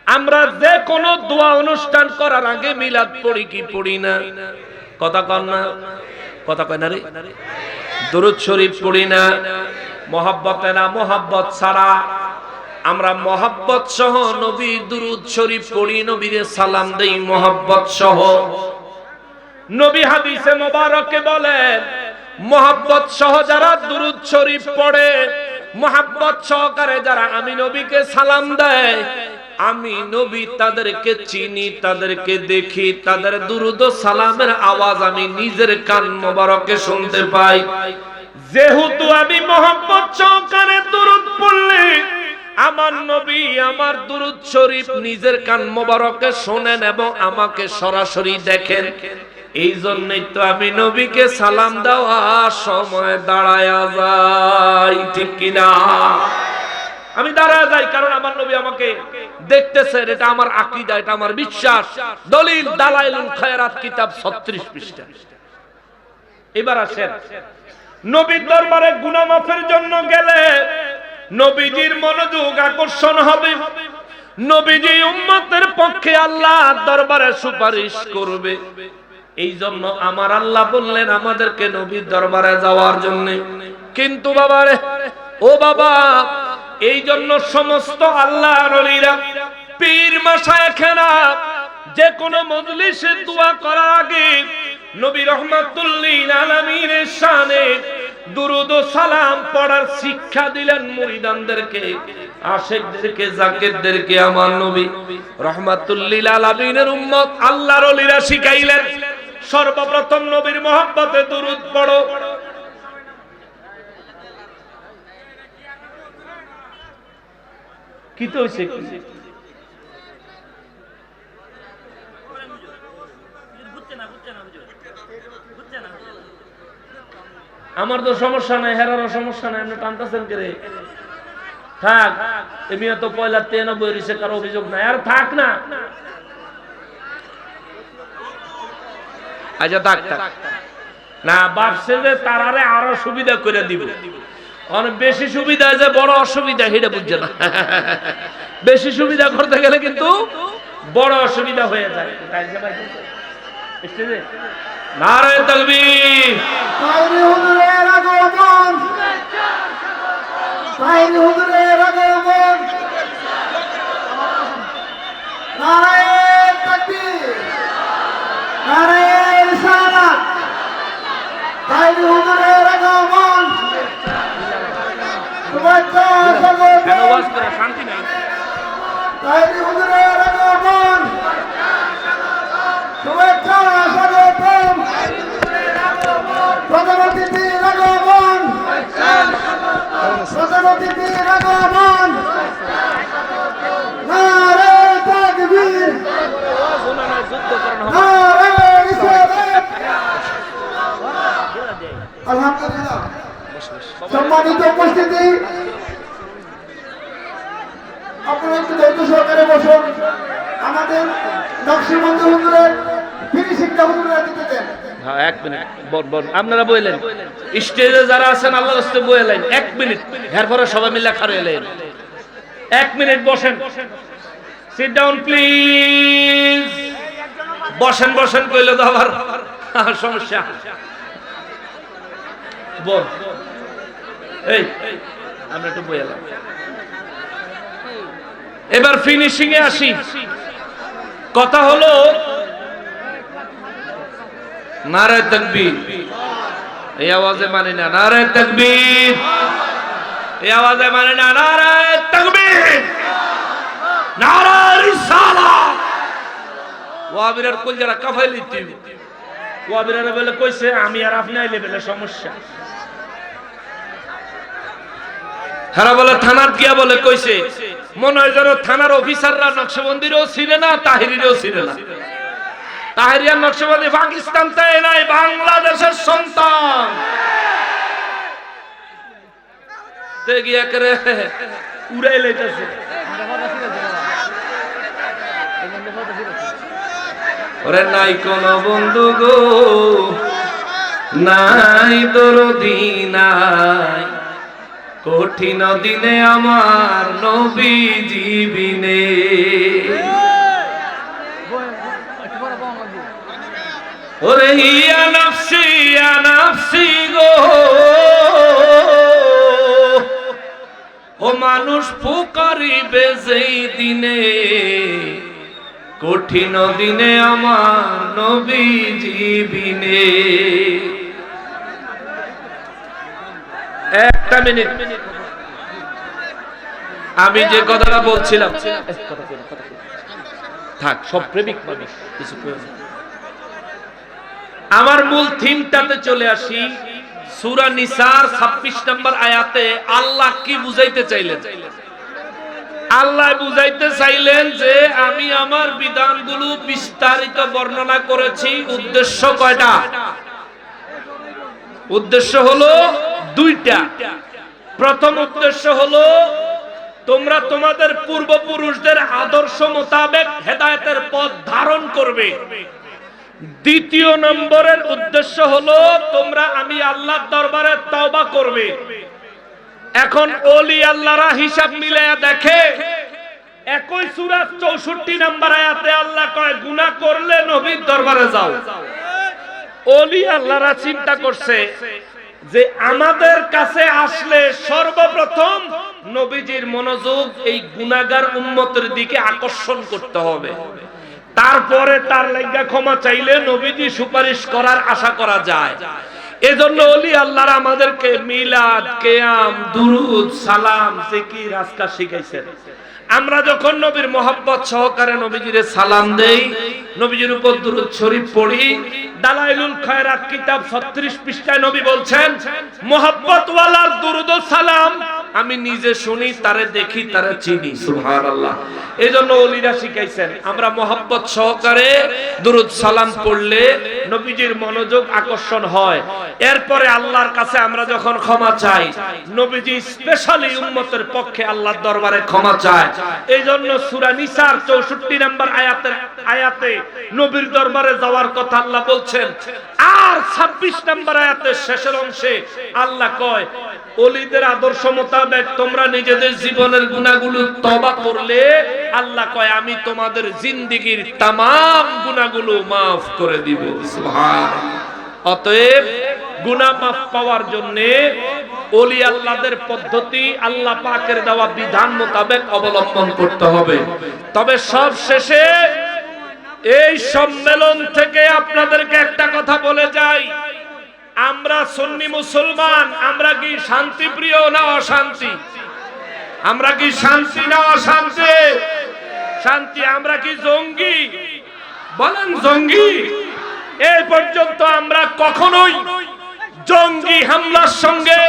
আমরা যে কোনো দোয়া অনুষ্ঠান করার আগে মিলাদ পড়ি কি পড়ি না? কথা কন না, কথা কয় না রে। দুরূদ শরীফ পড়ি না, মহব্বতে না, মহব্বত ছাড়া আমরা মহব্বত সহ নবী দুরূদ শরীফ পড়ি, নবীরে সালাম দেই মহব্বত সহ। নবী হাদিসে মোবারকে বলেন মহব্বত সহ যারা দুরূদ শরীফ পড়ে, মহব্বত সহকারে যারা আমি নবীকে সালাম দেয়, আমি নবী তাদেরকে চিনি, তাদেরকে দেখি, তাদের দুরূদ ও সালামের আওয়াজ আমি নিজের কান মোবারকে শুনতে পাই। যেহেতু আমি মহব্বত সহকারে দুরূদ পড়লে আমার নবী আমার দুরূদ শরীফ নিজের কান মোবারকে শোনেন এবং আমাকে সরাসরি দেখেন। এই জন্যই তো আমি নবীকে সালাম দেওয়ার সময় দাঁড়ায়া যাই, ঠিক কিনা? আমি দাঁড়ায় যাই কারণ আমার নবী আমাকে দেখতেছেন। এটা আমার আকীদা, এটা আমার বিশ্বাস। দলিল দালাইলুল খায়রাত কিতাব 36 পৃষ্ঠা। এবার আসেন, নবীর দরবারে গুনাহ মাফের জন্য গেলে নবীজির মনোযোগ আকর্ষণ হবে, নবীজি উম্মতের পক্ষে আল্লাহর দরবারে সুপারিশ করবে। এই জন্য আমার আল্লাহ বললেন আমাদেরকে নবীর দরবারে যাওয়ার জন্য। কিন্তু বাবারে, ও বাবা, এই জন্য সমস্ত আল্লাহর ওলিরা, পীর মাশায়েখেরা যে কোনো মজলিসে দোয়া করার আগে নবী রাহমাতুল লিল আলামিনের শানে দুরূদ ও সালাম পড়ার শিক্ষা দিলেন মুরিদানদেরকে, আশিকদেরকে, জাকিরদেরকে। আমার নবী রাহমাতুল লিল আলামিনের উম্মত আল্লাহর ওলিরা শিখাইলেন সর্বপ্রথম নবীর মহব্বতে দুরূদ পড়ো। কি তো হইছে? আমার তো সমস্যা নাই, হেরারও সমস্যা নাই, আপনি টানতেছেন কে রে? থাক, এমনি তো পয়লা 93 রিসে কারো অভিযোগ নাই। আর থাক না, আচ্ছা থাক থাক না। ভাবছে যে তারারে আরো সুবিধা করে দিব, অনেক বেশি সুবিধা যে বড় অসুবিধা, সেটা বুঝছে না। বেশি সুবিধা করতে গেলে কিন্তু বড় অসুবিধা হয়ে যায়। নারায়ে তাকবীর। তাইরি হুজুরের আগমন, তাইরি হুজুরের আগমন, নারায়ে তাকবীর, নারায়ে রিসালাত, তাইরি হুজুরের আগমন, শুভেচ্ছা স্বাগতম। আওয়াজ করে শান্তি নাই। তাইরি হুজুরের আগমন, শুভেচ্ছা স্বাগতম। প্রধান অতিথির আগমন, প্রধান অতিথির আগমন, নারায়ে তাকবীর, নারায়ে রিসালাত। আলহামদুলিল্লাহ। সম্মানিত উপস্থিতি, আপনারা একটু ধৈর্য সহকারে বসুন। আমাদের নকশবন্দি হুজুরের ফিরি শিক্ষা হুজুরের দিতে দেন। হ্যাঁ, 1 মিনিট আপনারা বললেন, স্টেজে যারা আছেন আল্লাহর রাস্তায় বলেন 1 মিনিট, এরপরে সবাই মিলে খাড়া এলেন। 1 মিনিট বসেন, সিট ডাউন প্লিজ। বসেন বসেন কইলে তো আবার সমস্যা। বল এই আমরা একটু বইলাম, এবার ফিনিশিং এ আসি। কথা হলো নারে তাকবীর, এই আওয়াজে মানে না নারে তাকবীর, এই আওয়াজে মানে না নারে তাকবীর, নারে রিসালাত। ওয়াবিরার কোল যারা কাফাইলিতি ওয়াবিরারে বলে কইছে আমি আর আপনি আইলে বলে সমস্যা। হারা বলে থানার গিয়া বলে কইছে মনে হয় যেন থানার অফিসাররা নকশবন্দিরও ছিল না, তাহিরিরও ছিল না। তাহিরিয়া নকশবন্দি পাকিস্তান থেকে নাই, বাংলাদেশের সন্তান। তে গিয়া করে উড়াই লইতেছে। ওরে নাই কোন বন্ধু গো, নাই দরদি নাই, কঠিন দিনে আমার নবীজি বিনে। ওরে ইয়া নাফসি গো, ও মানুষ পুকারিবে যেই দিনে, কঠিন দিনে আমার নবীজি বিনে। একটা মিনিট, আমি যে কথাটা বলছিলাম থাক, সব প্রেমিক মানুষ কিছু প্রয়োজন। আমার মূল থিমটাতে চলে আসি। সূরা নিসার 26 নম্বর আয়াতে আল্লাহ কি বুঝাইতে চাইলেন? আল্লাহ বুঝাইতে চাইলেন যে আমি আমার বিধানগুলো বিস্তারিত বর্ণনা করেছি। উদ্দেশ্য কয়টা? উদ্দেশ্য হলো দুইটা। প্রথম উদ্দেশ্য হলো তোমরা তোমাদের পূর্বপুরুষদের আদর্শ মোতাবেক হেদায়েতের পথ ধারণ করবে। দ্বিতীয় নম্বরের উদ্দেশ্য হলো তোমরা আমি আল্লাহর দরবারে তওবা করবে। এখন ওলি আল্লাহরা হিসাব মিলায়া দেখে, একই সূরা 64 নম্বর আয়াতে আল্লাহ কয় গুনাহ করলে নবীর দরবারে যাও। ওলি আল্লাহরা চিন্তা করছে যে আমাদের কাছে আসলে সর্বপ্রথম নবীজির মনোযোগ এই গুনাহগার উম্মতের দিকে আকর্ষণ করতে হবে, তারপরে তার লাগা ক্ষমা চাইলে নবীজি সুপারিশ করার আশা করা যায়। এজন্য ওলি আল্লাহরা আমাদেরকে মিলাদ, কিয়াম, দুরুদ, সালাম, জিকির, আজকার শিখাইছেন। আমরা যখন নবীর মহব্বত সহকারে নবীজির সালাম দেই, নবীজির উপর দুরূদ শরীফ পড়ি, দালাইলুল খায়রাত কিতাব 36 পৃষ্ঠায় নবী বলছেন মহব্বত ওয়ালার দুরুদ ও সালাম আমি নিজে শুনি, তারে দেখি, তারে চিনি। সুবহানাল্লাহ। এজন্য ওলিরা শিখাইছেন আমরা মহব্বত সহকারে দুরূদ সালাম পড়লে নবীজির মনোযোগ আকর্ষণ হয়। এরপরে আল্লাহর কাছে আমরা যখন ক্ষমা চাই, নবীজি স্পেশালি উম্মতের পক্ষে আল্লাহর দরবারে ক্ষমা চায়। এইজন্য সূরা নিসার 64 নম্বর আয়াতে নবীর দরবারে যাওয়ার কথা আল্লাহ বলছেন। আর 26 নম্বর আয়াতের শেষের অংশে আল্লাহ কয় ওলিদের আদর্শ মোতাবেক তোমরা নিজেদের জীবনের গুনাহগুলো তওবা করলে আল্লাহ কয় আমি তোমাদের জিন্দেগীর तमाम গুনাহগুলো maaf করে দিব। সুবহানাল্লাহ। অতএব গুনাহ maaf পাওয়ার জন্য ওলি আল্লাহদের পদ্ধতি আল্লাহ পাকের দেওয়া বিধান মোতাবেক অবলম্বন করতে হবে। তবে সব শেষে এই সম্মেলন থেকে আপনাদেরকে একটা কথা বলে যাই, আমরা সুন্নি মুসলমান, আমরা কি শান্তি প্রিয় না অশান্তি? আমরা কি শান্তি না অশান্তি? শান্তি। আমরা কি জঙ্গি? বলেন জঙ্গি? এই পর্যন্ত আমরা কখনোই জঙ্গি হামলার সঙ্গে,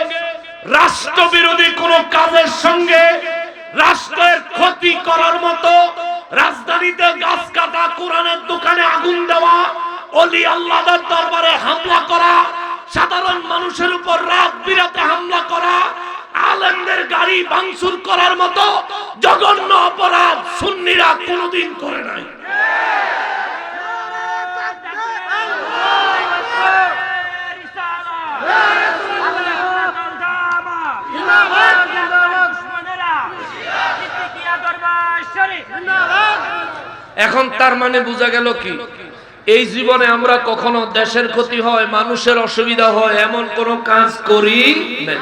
রাষ্ট্রবিরোধী কোন কাজের সঙ্গে, রাষ্ট্রের ক্ষতি করার মতো, রাজধানীতে গাছ কাটা, কোরআনের দোকানে আগুন দেওয়া, ওলি আল্লাহদের দরবারে হামলা করা, সাধারণ মানুষের উপর রাত বিরাতে হামলা করা, আলেমদের গাড়ি ভাঙচুর করার মতো জঘন্য অপরাধ সুন্নিরা কোনোদিন করে নাই। এখন তার মানে বোঝা গেল কি, এই জীবনে আমরা কখনো দেশের ক্ষতি হয়, মানুষের অসুবিধা হয় এমন কোন কাজ করি না।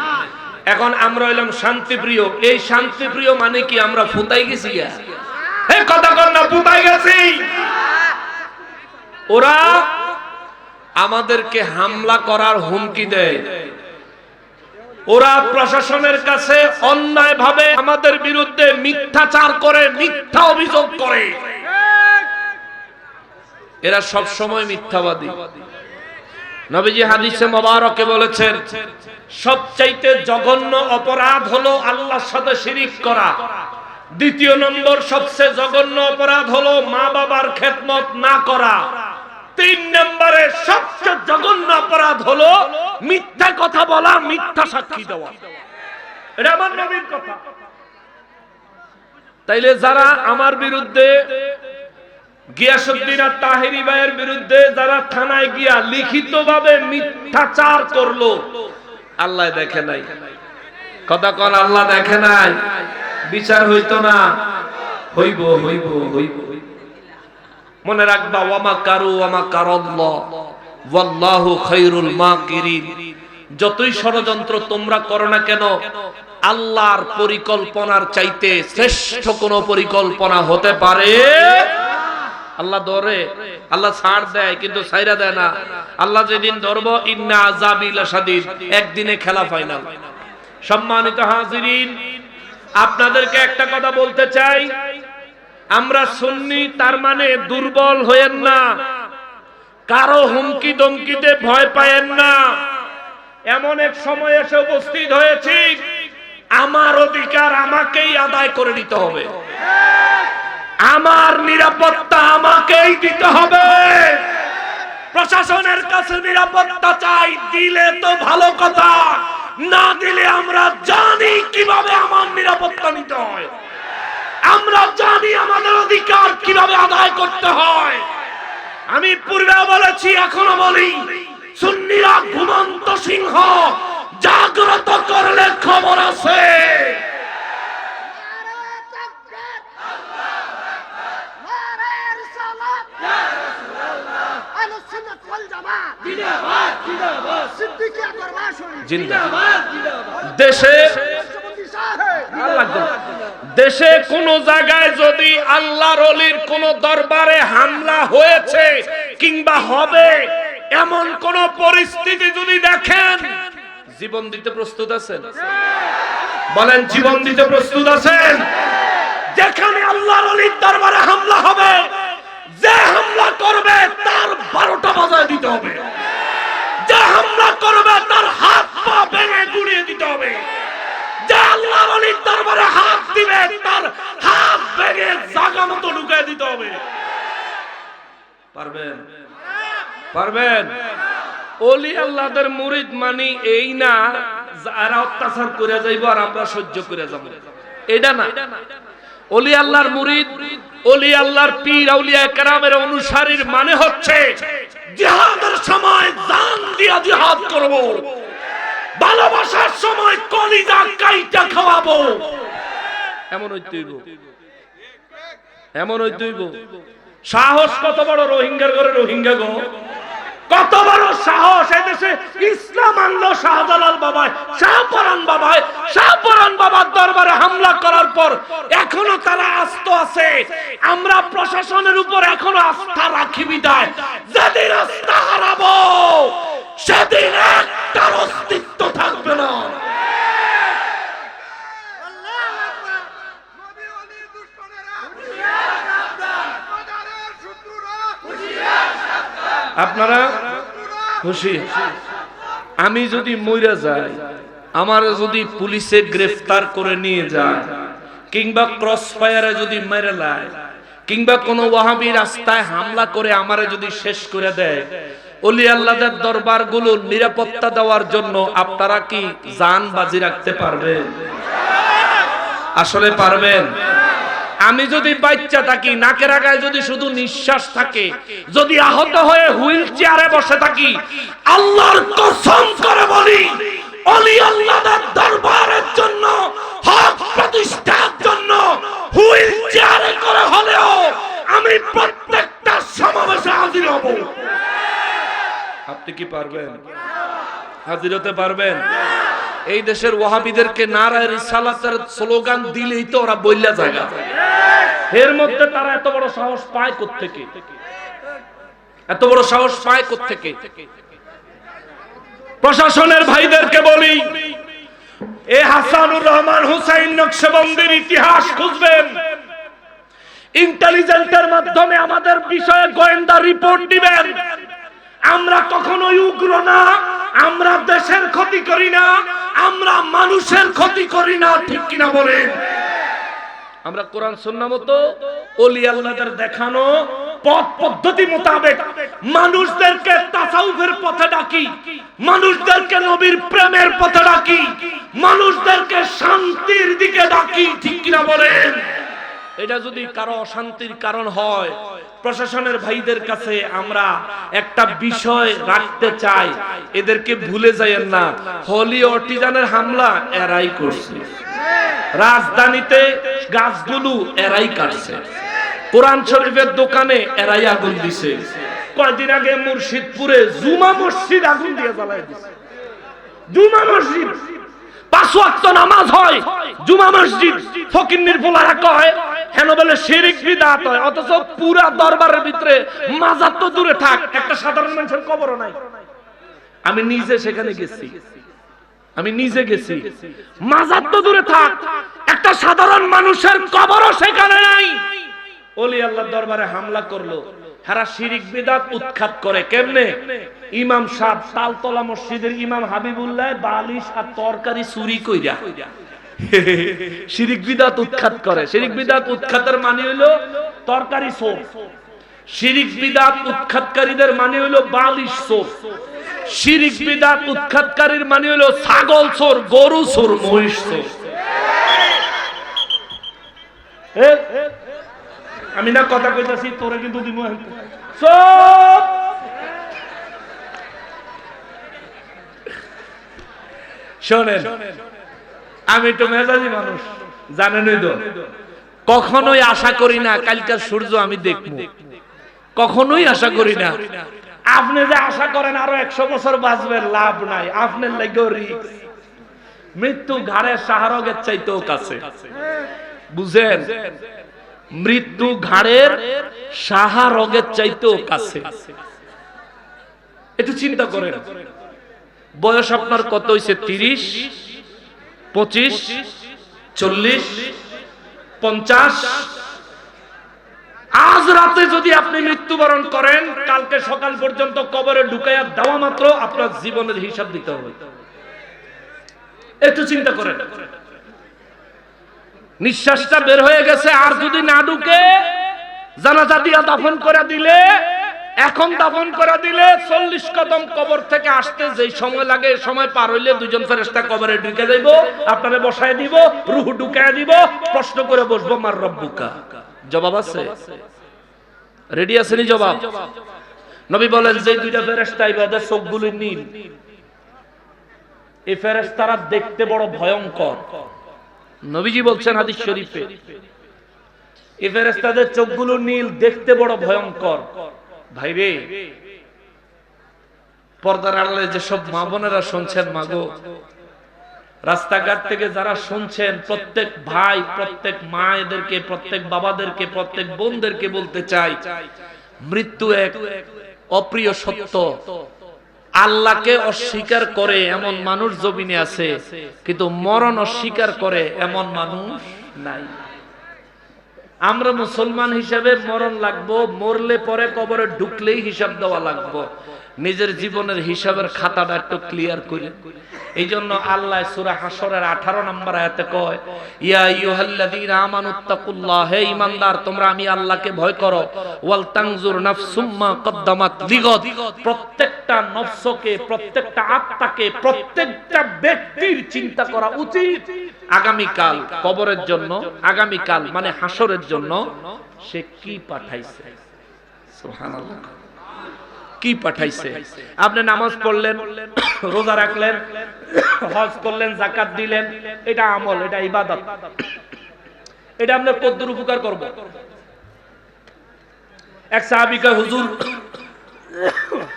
এখন আমরা হইলাম শান্তিপ্রিয়। এই শান্তিপ্রিয় মানে কি আমরা ফুতাই গেছি? কথা কর না, ফুতাই গেছি। ওরা আমাদেরকে হামলা করার হুমকি দেয়, ওরা প্রশাসনের কাছে অন্যায়ভাবে আমাদের বিরুদ্ধে মিথ্যাচার করে, মিথ্যা অভিযোগ করে। এরা সব সময় মিথ্যাবাদী। নবীজি হাদিসে মোবারকে বলেছেন, সবচাইতে জঘন্য অপরাধ হলো আল্লাহর সাথে শিরিক করা। দ্বিতীয় নম্বর সবচেয়ে জঘন্য অপরাধ হলো মা বাবার খেদমত না করা। তিন নম্বরে সবচেয়ে জঘন্য অপরাধ হলো মিথ্যা কথা বলা, মিথ্যা সাক্ষী দেওয়া। এটা আমার নবীর কথা। তাইলে যারা আমার বিরুদ্ধে, গিয়াসউদ্দিন আর তাহেরি ভাইয়ের বিরুদ্ধে যারা থানায় গিয়া লিখিতভাবে মিথ্যাচার করলো, আল্লাহ দেখে নাই? কথা কোন আল্লাহ দেখে নাই? বিচার হইতো না? হইব, হইব, হইব। মনে রাখবা, ওয়ামা কারু ওয়ামা কারাল্লাহ ওয়াল্লাহু খায়রুল মাকিরিন। যতই ষড়যন্ত্র তোমরা করো না কেন, আল্লাহর পরিকল্পনার চাইতে শ্রেষ্ঠ কোন পরিকল্পনা হতে পারে? আল্লাহ ধরে, আল্লাহ ছাড় দেয় কিন্তু ছাইরা দেয় না। আল্লাহ যেদিন ধরবো, ইন্না আযাবি লাশাদীদ, একদিনে খেলা ফাইনাল। সম্মানিত হাজিরিন, আপনাদেরকে একটা কথা বলতে চাই, আমরা সুন্নি তার মানে দুর্বল হয়েন না, কারো হুমকি দমকিতে ভয় পায়েন না। এমন এক সময় এসে উপস্থিত হয়েছি, আমার অধিকার আমাকেই আদায় করে দিতে হবে, আমার নিরাপত্তা আমাকেই দিতে হবে। প্রশাসনের কাছে নিরাপত্তা চাই, দিলে তো ভালো কথা, না দিলে আমরা জানি কিভাবে আমার নিরাপত্তা নিতে হয়, আমরা জানি আমাদের অধিকার কিভাবে আদায় করতে হয়। আমি পূর্বে বলেছি, এখনো বলি, সুন্নিরা ঘুমন্ত সিংহ, জাগ্রত করলে খবর আছে। দেশে কোন জায়গায় যদি আল্লাহর ওলির কোন দরবারে হামলা হয়েছে কিংবা হবে, এমন কোন পরিস্থিতি যদি দেখেন, জীবন দিতে প্রস্তুত আছেন? বলেন, জীবন দিতে প্রস্তুত আছেন? যেখানে আল্লাহর ওলির দরবারে হামলা হবে, যে হামলা করবে তার 12টা বাজায় দিতে হবে, যে হামলা করবে তার হাত পা ভেঙে গুড়িয়ে দিতে হবে, যে আল্লাহর ওলির দরবারে হাত দিবে তার হাত ভেঙে জায়গা মতো ঢুকিয়ে দিতে হবে। পারবেন? পারবেন? ওলি আল্লাহদের মুরিদ মানি এই না যারা অত্যাচার করে যাইব আর আমরা সহ্য করে যাব, এটা না। ওলি আল্লাহর মুরিদ, ওলি আল্লাহর পীর আউলিয়া কেরামের অনুসারীর মানে হচ্ছে জিহাদের সময় জান দিয়া জিহাদ করব, ভালোবাসার সময় কলিজা কাইটা খাওয়াবো। এমন হইতেইব, এমন হইতেইব। সাহস কত বড় রোহিঙ্গার ঘরে রোহিঙ্গা গো, কত বড় সাহস! এই দেশে ইসলাম আনলো শাহজালাল বাবায়, শাহপরান বাবায়, শাহপরান বাবার দরবারে হামলা করার পর এখনো তারা আস্ত আছে। আমরা প্রশাসনের উপর এখনো আস্থা রাখি বিদায়, যেদিন আস্থা হারাবো সেদিন একটার অস্তিত্ব থাকবে না। আপনারা খুশি? আমি যদি মইরা যাই, আমার যদি পুলিশে গ্রেফতার করে নিয়ে যায়, কিংবা ক্রস ফায়ারে যদি মেরে লায়, কিংবা কোন ওয়াহাবি রাস্তায় হামলা করে আমারে যদি শেষ করে দেয়, ওলি আল্লাহদের দরবারগুলো নিরাপত্তা দেওয়ার জন্য আপনারা কি জান বাজি রাখতে পারবেন? আসলে পারবেন? আমি যদি বাচ্চা থাকি, নাকের আগায় যদি শুধু নিঃশ্বাস থাকে, যদি আহত হয়ে হুইল চেয়ারে বসে থাকি, আল্লাহর কসম করে বলি, ওলি আল্লাহর দরবারের জন্য, হক প্রতিষ্ঠার জন্য হুইল চেয়ারে করে হলেও আমি পারবেন? হাজির হতে পারবেন? এই দেশের ওয়াহাবিদেরকে নারায়ে রিসালাতের স্লোগান দিলেই তো ওরা বইলা জায়গা, এর মধ্যে তারা এত বড় সাহস পায় কোত্থেকে? এত বড় সাহস পায় কোত্থেকে? প্রশাসনের ভাইদেরকে বলি, এ হাসানুর রহমান হুসাইন নকশবন্দির ইতিহাস খুঁজবেন, ইন্টেলিজেন্সের মাধ্যমে আমাদের বিষয়ে গোয়েন্দা রিপোর্ট দিবেন। আমরা কখনোই উগ্র না, আমরা দেশের ক্ষতি করি না, আমরা মানুষের ক্ষতি করি না, ঠিক কিনা বলেন? আমরা কোরআন সুন্নাহ মতো ওলি আল্লাহদের দেখানো পথ পদ্ধতি মোতাবেক মানুষদেরকে তাসাউফের পথে ডাকি, মানুষদেরকে নবীর প্রেমের পথে ডাকি, মানুষদেরকে শান্তির দিকে ডাকি, ঠিক কিনা বলেন? এটা যদি কারো অশান্তির কারণ হয়, প্রশাসনের ভাইদের কাছে আমরা একটা বিষয় রাখতে চাই, এদেরকে ভুলে যায়েন না, হলি অর্টিজানের হামলা এরাই করছে, রাজধানীতে গাছগুলো এরাই কাটছে, কোরআন শরীফের দোকানে এরাই আগুন দিছে, কয়দিন আগে মুর্শিদপুরে জুমা মসজিদ আগুন দিয়ে জ্বালায় দিছে। জুমা মসজিদ 5 ওয়াক্ত নামাজ হয়, জুমা মসজিদ ফকিন্নির পোলারা কয় হেন বলে শিরক বিদআত হয়, অথচ পুরা দরবারের ভিতরে মাজার তো দূরে থাক, একটা সাধারণ মানুষের কবরও নাই। আমি নিজে সেখানে গেছি, আমি নিজে গেছি, মাজার তো দূরে থাক, একটা সাধারণ মানুষের কবরও সেখানে নাই। ওলি আল্লাহর দরবারে হামলা করলো, হারা শিরক বিদআত উৎখাত করে কেমনে? ইমাম সাহেব তালতলা মসজিদের ইমাম হাবিবুল্লাহ বালিশ আর তরকারি চুরি কইরা শিরক বিদআত উৎখাত করে। শিরক বিদআত উৎখাতের মানে হলো তরকারি চোর, শিরক বিদআত উৎখাতকারীদের মানে হলো বালিশ চোর, শিরক বিদআত উৎখাতকারীর মানে হলো ছাগল চোর, গরু চোর, মহিষ চোর। আমি না কথা কইতাছি, তোরে কিন্তু দিমু সব। শোনেন, আমি তো মেজাজি মানুষ, জানেনই তো, কখনোই আশা করি না কালকার সূর্য আমি দেখব, কখনোই আশা করি না। আপনি যে আশা করেন আরো 100 বছর বাঁচবেন, লাভ নাই, আপনার লাগেও রিস্ক। মৃত্যু ঘাড়ের শাহরগের চাইতেও কাছে, বুঝেন? মৃত্যু ঘাড়ের শাহরগের চাইতেও কাছে। একটু চিন্তা করেন, বয়স আপনার কত হইছে? 30, 25, 40, 50। আজ রাতে যদি আপনি মৃত্যুবরণ করেন, কালকে সকাল পর্যন্ত কবরে ঢুকাইয়া দেওয়া মাত্র আপনার জীবনের হিসাব দিতে হবে। একটু চিন্তা করেন, নিঃশ্বাসটা বের হয়ে গেছে, আর যদি না ঢুকে জানাজা দিয়া দাফন করে দিলে, এখন দাফন করে দিলে 40 কদম কবর থেকে আসতে যেই সময় লাগে, সময় পার হইলে দুজন ফেরেশতা কবরে ঢুকে যাইব, আপনারে বসায় দিব, রূহ ঢুকায় দিব, প্রশ্ন করে বসবো মার রব্বুকা। জবাব আছে? রেডি আছেনি জবাব? নবী বলেন যে দুইটা ফেরেশতা ইবাদত চোখগুলো নীল, এই ফেরেশতারা দেখতে বড় ভয়ঙ্কর। নবীজি বলছেন হাদিস শরীফে, এই ফেরেশতাদের চোখগুলো নীল, দেখতে বড় ভয়ঙ্কর। ভাইরে, পর্দার আড়ালে যে সব মা বোনেরা শুনছেন, মাগো, রাস্তাঘাট থেকে যারা শুনছেন, প্রত্যেক ভাই, প্রত্যেক মায়েদেরকে, প্রত্যেক বাবাদেরকে, প্রত্যেক বোনদেরকে বলতে চাই, মৃত্যু এক অপ্রিয় সত্য। আল্লাহকে অস্বীকার করে এমন মানুষ জমিনে আছে, কিন্তু মরণ অস্বীকার করে এমন মানুষ নাই। আমরা মুসলমান হিসাবে মরণ লাগবো, মরলে পরে কবরে ঢুকলেই হিসাব দেওয়া লাগবো। নিজের জীবনের হিসাবের খাতাটা একটু ক্লিয়ার করে। এই জন্য আল্লাহ সূরা হাশরের 18 নম্বর আয়াতে কয়, ইয়া আইয়ুহাল্লাযীনা আমানুত্তাকুল্লাহ, হে ঈমানদার তোমরা আমি আল্লাহকে ভয় করো, ওয়াল তানজুর নাফসুম মা কদ্দামাত লিগাদ, প্রত্যেকটা নফসকে, প্রত্যেকটা আত্মাকে, প্রত্যেকটা ব্যক্তির চিন্তা করা উচিত আগামীকাল কবরের জন্য, আগামীকাল মানে হাশরের জন্য সে কি পাঠাইছে। সুবহানাল্লাহ, কি পাঠাইছে? আপনি নামাজ পড়লেন, রোজা রাখলেন, হজ করলেন, যাকাত দিলেন, এটা আমল, এটা ইবাদত। এটা আপনার কদ্দুর উপকার করবে? এক সাহাবী কয়, হুজুর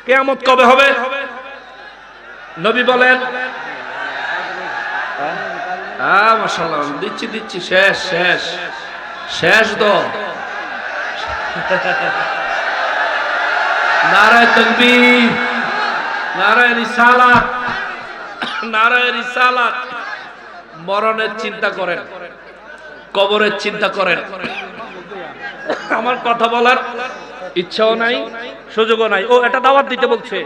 কিয়ামত কবে হবে? নবী বলেন, হ্যাঁ মাশাআল্লাহ, দিচ্ছি, শেষ শেষ শেষ তো। নারায়ে তাকবীর, নারায়ে রিসালাত, নারায়ে রিসালাত। মরণের চিন্তা করেন, কবরের চিন্তা করেন। আমার কথা বলার ইচ্ছাও নাই, সুযোগও নাই। ও এটা দাওয়াত দিতে বলছে,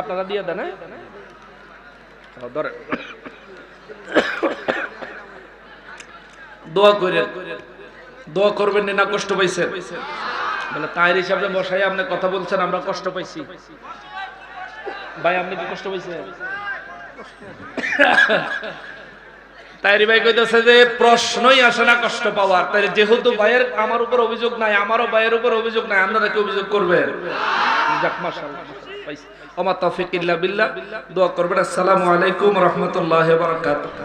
আপনারা দিয়ে দেন। ধরেন, দোয়া করেন, দোয়া করবেন না কষ্ট পাইছেন বলে তাইর হিসাবে বসাই আপনি কথা বলছেন, আমরা কষ্ট পাইছি। ভাই আপনি কি কষ্ট পাইছেন? তাইরি ভাই কইতেছে যে প্রশ্নই আসে না কষ্ট পাওয়ার। তাই যেহেতু ভাইয়ের আমার উপর অভিযোগ নাই, আমারও ভাইয়ের উপর অভিযোগ নাই, আপনারা কি অভিযোগ করবেন? যাক মাশাআল্লাহ, ওমা তৌফিক ইল্লা বিল্লাহ। দোয়া করবেন। আসসালামু আলাইকুম ওয়া রাহমাতুল্লাহি ওয়া বারাকাতুহু।